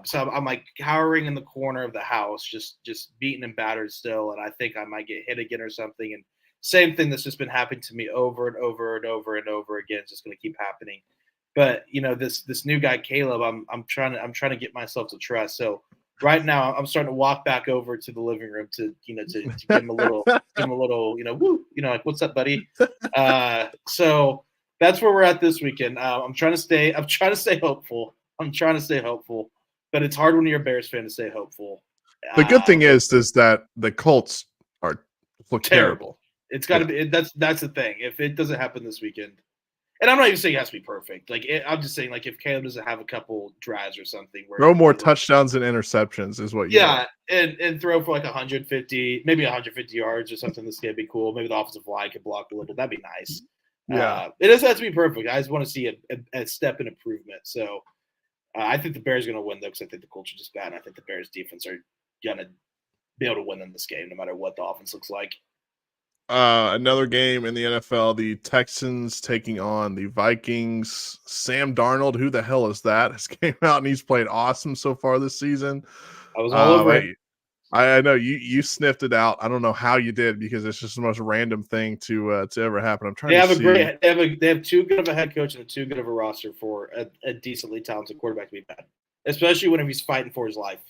So I'm like cowering in the corner of the house, just beaten and battered still. And I think I might get hit again or something. And same thing that's just been happening to me over and over and over and over again. It's just going to keep happening. But this new guy Caleb, I'm trying to get myself to trust. So right now I'm starting to walk back over to the living room to give him a little woo, like what's up, buddy? So that's where we're at this weekend. I'm trying to stay hopeful. But it's hard when you're a Bears fan to stay hopeful. The good thing is that the Colts look terrible. It's got to be. That's the thing. If it doesn't happen this weekend, and I'm not even saying it has to be perfect. I'm just saying if Caleb doesn't have a couple drives or something, where throw more touchdowns and interceptions is what you want. and throw for like 150, maybe 150 yards or something. This could be cool. Maybe the offensive line could block a little. That'd be nice. Yeah, it doesn't have to be perfect. I just want to see a step in improvement. So I think the Bears are going to win though, because I think the Colts are just bad. And I think the Bears defense are going to be able to win in this game, no matter what the offense looks like. Another game in the NFL, the Texans taking on the Vikings. Sam Darnold, who the hell is that? Has came out and he's played awesome so far this season. I was all over it. I know you sniffed it out. I don't know how you did because it's just the most random thing to ever happen. I'm trying to see. They have too good of a head coach and too good of a roster for a decently talented quarterback to be bad, especially whenever he's fighting for his life.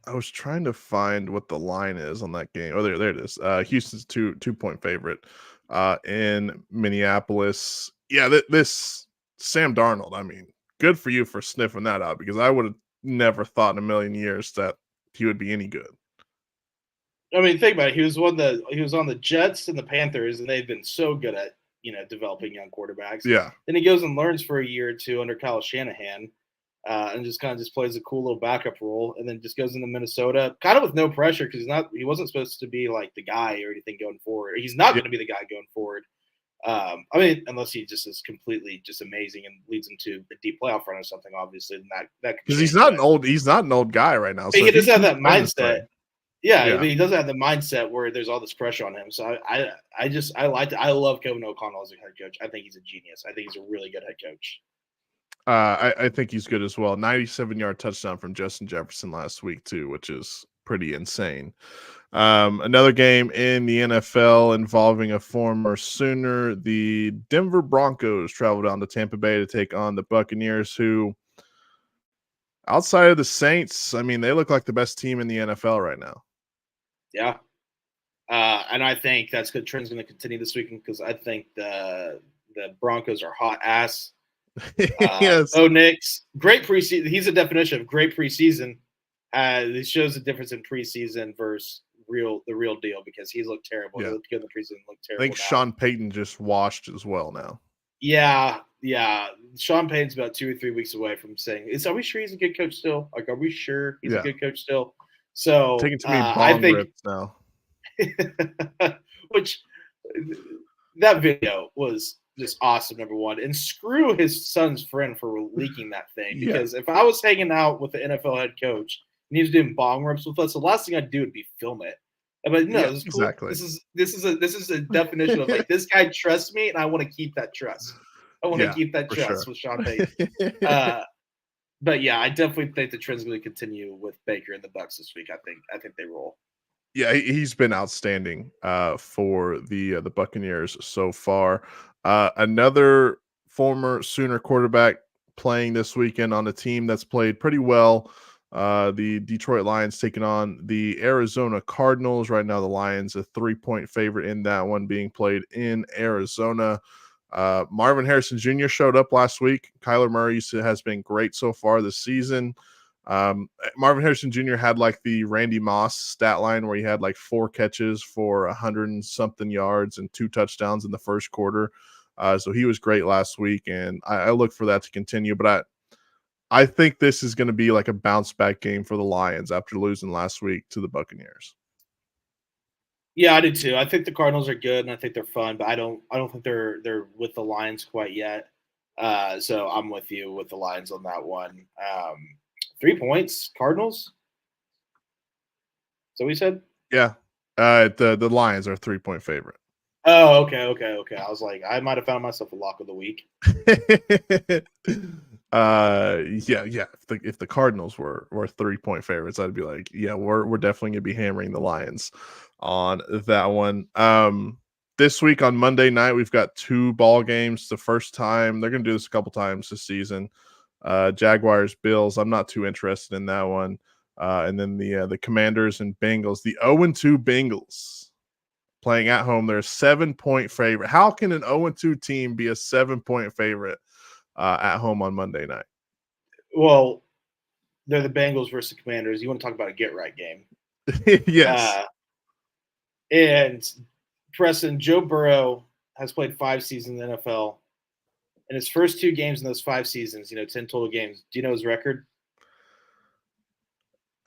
I was trying to find what the line is on that game. Oh, there it is. Houston's 2-point favorite. in Minneapolis. Yeah, this Sam Darnold, I mean, good for you for sniffing that out, because I would have never thought in a million years that he would be any good. I mean, think about it. He was on the Jets and the Panthers, and they've been so good at developing young quarterbacks. Yeah. Then he goes and learns for a year or two under Kyle Shanahan, and just kind of just plays a cool little backup role, and then just goes into Minnesota, kind of with no pressure because he wasn't supposed to be like the guy or anything going forward. He's not going to be the guy going forward. I mean, unless he just is completely just amazing and leads him to a deep playoff run or something. Obviously, then that because he's not an old guy right now. So he doesn't have that playing this way. mindset. Yeah, I mean, he doesn't have the mindset where there's all this pressure on him. So I love Kevin O'Connell as a head coach. I think he's a genius. I think he's a really good head coach. I think he's good as well. 97-yard touchdown from Justin Jefferson last week too, which is pretty insane. Another game in the NFL involving a former Sooner. The Denver Broncos travel down to Tampa Bay to take on the Buccaneers, who, outside of the Saints, I mean, they look like the best team in the NFL right now. Yeah. And I think that's good trend's going to continue this weekend because I think the Broncos are hot ass. Yes. Oh, Nick's great preseason. He's a definition of great preseason. It shows the difference in preseason versus the real deal because he's looked terrible. Yeah. He looked good in the preseason, looked terrible. I think Sean Payton just washed as well now. Yeah. Sean Payton's about 2 or 3 weeks away from saying, "Are we sure he's a good coach still? Like, are we sure he's a good coach still?" So taking to me I think rips now. Which that video was just awesome, number one. And screw his son's friend for leaking that thing. Because if I was hanging out with the NFL head coach and he was doing bong rips with us, the last thing I'd do would be film it. But no, this is cool. Exactly. This is a definition of like, this guy trusts me and I want to keep that trust. I want to keep that trust with Sean Payton. But yeah, I definitely think the trend's going to continue with Baker and the Bucs this week. I think they roll. Yeah, he's been outstanding for the Buccaneers so far. Another former Sooner quarterback playing this weekend on a team that's played pretty well. The Detroit Lions taking on the Arizona Cardinals. Right now, the Lions a 3-point favorite in that one, being played in Arizona. Marvin Harrison Jr. showed up last week. Kyler Murray has been great so far this season. Marvin Harrison Jr. had like the Randy Moss stat line where he had like 4 catches for 100 and something yards and 2 touchdowns in the first quarter. So he was great last week, and I look for that to continue. But I think this is going to be like a bounce back game for the Lions after losing last week to the Buccaneers. Yeah, I do too. I think the Cardinals are good and I think they're fun, but I don't think they're with the Lions quite yet. So I'm with you with the Lions on that one. 3 points, Cardinals. So we said? Yeah. The Lions are a 3-point favorite. Oh, okay. I was like, I might have found myself a lock of the week. Yeah. If the Cardinals were 3-point favorites, I'd be like, yeah, we're definitely gonna be hammering the Lions on that one. This week on Monday night, we've got 2 ball games. The first time they're gonna do this a couple times this season. Jaguars, Bills. I'm not too interested in that one. And then the Commanders and Bengals. The 0-2 Bengals playing at home. They're a 7-point favorite. How can an 0-2 team be a 7-point favorite at home on Monday night? Well, they're the Bengals versus the Commanders. You want to talk about a get-right game. Yes. And Preston, Joe Burrow has played 5 seasons in the NFL. In his first 2 games in those 5 seasons, 10 total games. Do you know his record?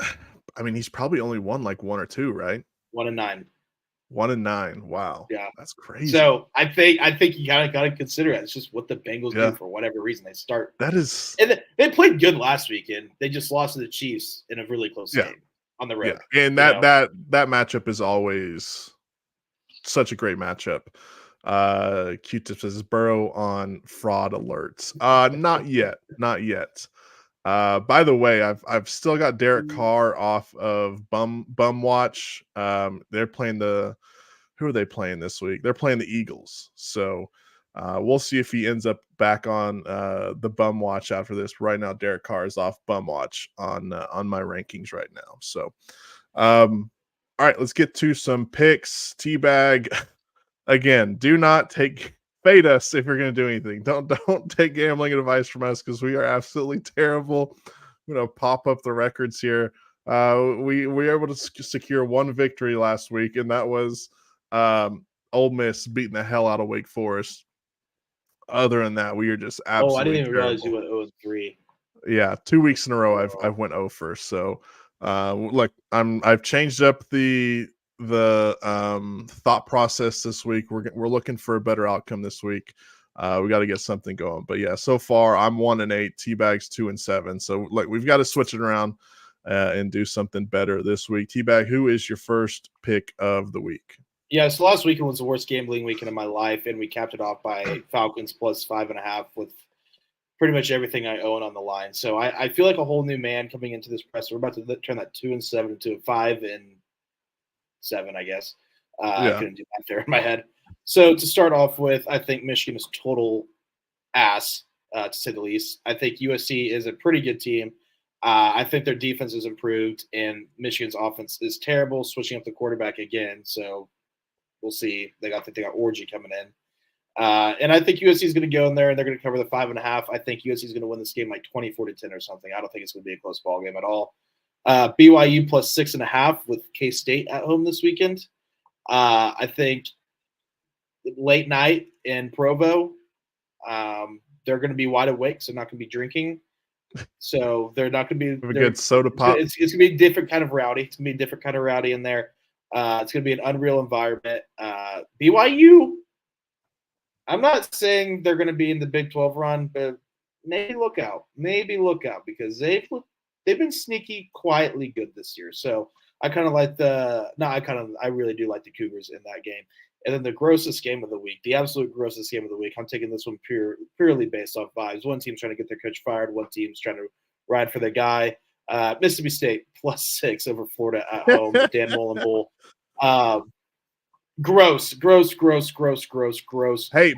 I mean, he's probably only won like 1 or 2, right? 1-9. 1-9. Wow. Yeah, that's crazy. So I think you got to consider it. It's just what the Bengals do for whatever reason. They start. That is. And they played good last weekend. They just lost to the Chiefs in a really close game on the road. Yeah, and that matchup is always such a great matchup. Q-Tip says Burrow on fraud alerts. Not yet. By the way, I've still got Derek Carr off of bum watch. They're playing who are they playing this week? They're playing the Eagles. So we'll see if he ends up back on the bum watch after this. Right now, Derek Carr is off bum watch on my rankings right now. So all right, let's get to some picks. Teabag. again, do not fade us if you're going to do anything. Don't take gambling advice from us because we are absolutely terrible. I'm going to pop up the records here. We were able to secure one victory last week, and that was Ole Miss beating the hell out of Wake Forest. Other than that, we are just absolutely I didn't even realize terrible. it was 3. Yeah, 2 weeks in a row I've went over. So like I've changed up the thought process this week. We're looking for a better outcome this week. We got to get something going. But yeah, so far I'm 1-8, T-Bag's 2-7. So like we've got to switch it around and do something better this week. T-Bag, who is your first pick of the week? Yeah, so last weekend was the worst gambling weekend of my life, and we capped it off by Falcons plus 5.5 with pretty much everything I own on the line. So I feel like a whole new man coming into this press. We're about to turn that 2-7 into a 5-7, I guess. I couldn't do that there in my head. So to start off with, I think Michigan is total ass, to say the least. I think USC is a pretty good team. I think their defense has improved, and Michigan's offense is terrible, switching up the quarterback again. So we'll see. They got Orgy coming in. And I think USC is going to go in there and they're going to cover the 5.5. I think USC is going to win this game like 24-10 or something. I don't think it's going to be a close ball game at all. BYU plus 6.5 with K-State at home this weekend. I think late night in Provo, they're going to be wide awake, so not going to be drinking. So they're not going to be a good soda pop. It's going to be a different kind of rowdy. It's going to be a different kind of rowdy in there. It's going to be an unreal environment. BYU, I'm not saying they're going to be in the Big 12 run, but maybe look out. Because they've been sneaky, quietly good this year. So I kind of like I really do like the Cougars in that game. And then the grossest game of the week, the absolute grossest game of the week, I'm taking this one purely based off vibes. One team's trying to get their coach fired. One team's trying to ride for their guy. Mississippi State plus 6 over Florida at home. The Dan Mullen Bowl. Gross. Hey,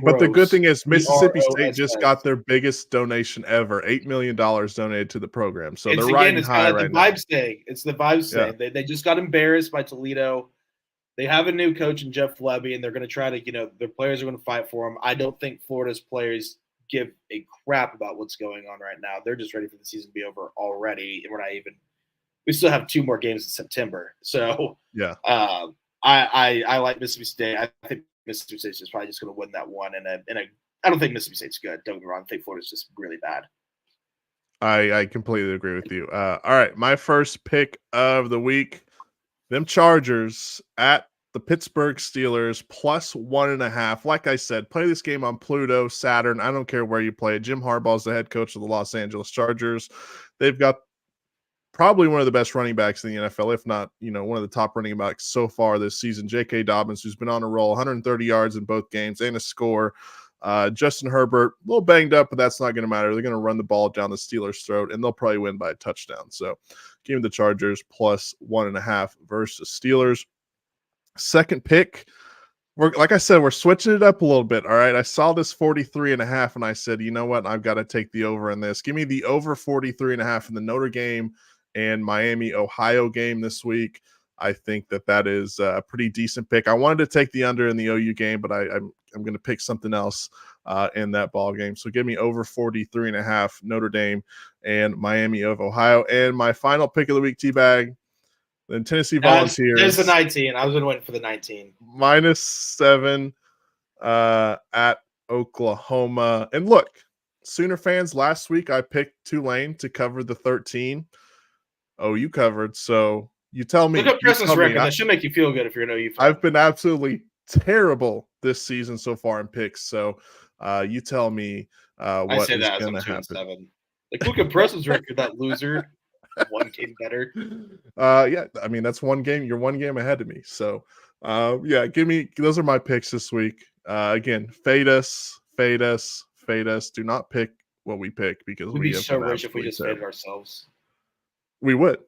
but the good thing is Mississippi State just got their biggest donation ever, $8 million donated to the program. So they're riding high right now. It's the vibes thing. They just got embarrassed by Toledo. They have a new coach in Jeff Lebby, and they're going to try to, their players are going to fight for them. I don't think Florida's players give a crap about what's going on right now. They're just ready for the season to be over already. And we still have 2 more games in September. So yeah. I like Mississippi State. I think Mississippi State is probably just going to win that one. And I don't think Mississippi State's good. Don't get me wrong. I think Florida's just really bad. I completely agree with you. All right, my first pick of the week, them Chargers at the Pittsburgh Steelers plus 1.5. Like I said, play this game on Pluto, Saturn. I don't care where you play it. Jim Harbaugh is the head coach of the Los Angeles Chargers. They've got probably one of the best running backs in the NFL, if not, one of the top running backs so far this season. J.K. Dobbins, who's been on a roll, 130 yards in both games and a score. Justin Herbert, a little banged up, but that's not going to matter. They're going to run the ball down the Steelers' throat, and they'll probably win by a touchdown. So give me the Chargers plus 1.5 versus Steelers. Second pick, like I said, we're switching it up a little bit. All right. I saw this 43.5, and I said, you know what? I've got to take the over in this. Give me the over 43.5 in the Notre Dame and Miami, Ohio game this week. I think that is a pretty decent pick. I wanted to take the under in the OU game, but I'm going to pick something else in that ball game. So give me over 43.5 Notre Dame and Miami of Ohio. And my final pick of the week, T-Bag, the Tennessee Volunteers. There's the 19. I was going to wait for the 19. -7 at Oklahoma. And look, Sooner fans, last week I picked Tulane to cover the 13. Oh, you covered. So you tell me. Look up Preston's record. That should make you feel good if you're an OU fan. I've been absolutely terrible this season so far in picks. So you tell me what is going to happen. Like, look at Preston's record, that loser. One game better. Yeah, I mean, that's one game. You're one game ahead of me. So yeah, those are my picks this week. Again, fade us. Do not pick what we pick because we'd be so rich if we just faded ourselves. We would.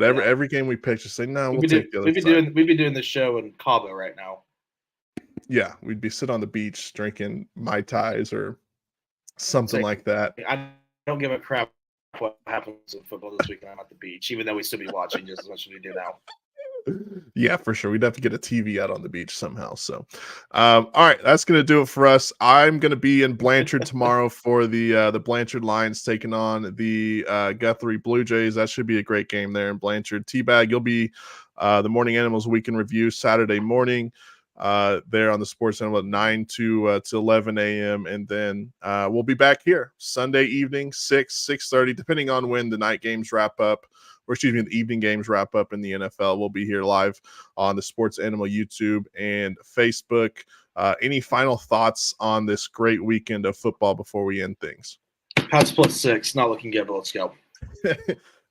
Every game we pick, just say no. We'll take the other side. We'd be doing the show in Cabo right now. Yeah, we'd be sitting on the beach drinking Mai Tais or something like that. I don't give a crap what happens in football this weekend. I'm at the beach, even though we still be watching just as much as we do now. Yeah, for sure. We'd have to get a TV out on the beach somehow. So, all right, that's gonna do it for us. I'm gonna be in Blanchard tomorrow for the Blanchard Lions taking on the Guthrie Blue Jays. That should be a great game there in Blanchard. T-Bag, you'll be the Morning Animals Weekend Review Saturday morning there on the Sports Animal at 9 to 11 a.m. And then we'll be back here Sunday evening, 6:30, depending on when the night games wrap up. Or excuse me, the evening games wrap up in the NFL. We'll be here live on the Sports Animal YouTube and Facebook. Any final thoughts on this great weekend of football before we end things? Pats +6, not looking good, but let's go.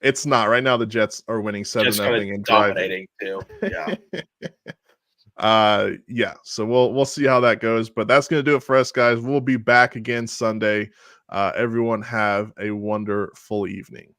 It's not. Right now the Jets are winning 7-0 and dominating too. Yeah. Yeah, so we'll see how that goes, but that's going to do it for us, guys. We'll be back again Sunday. Everyone have a wonderful evening.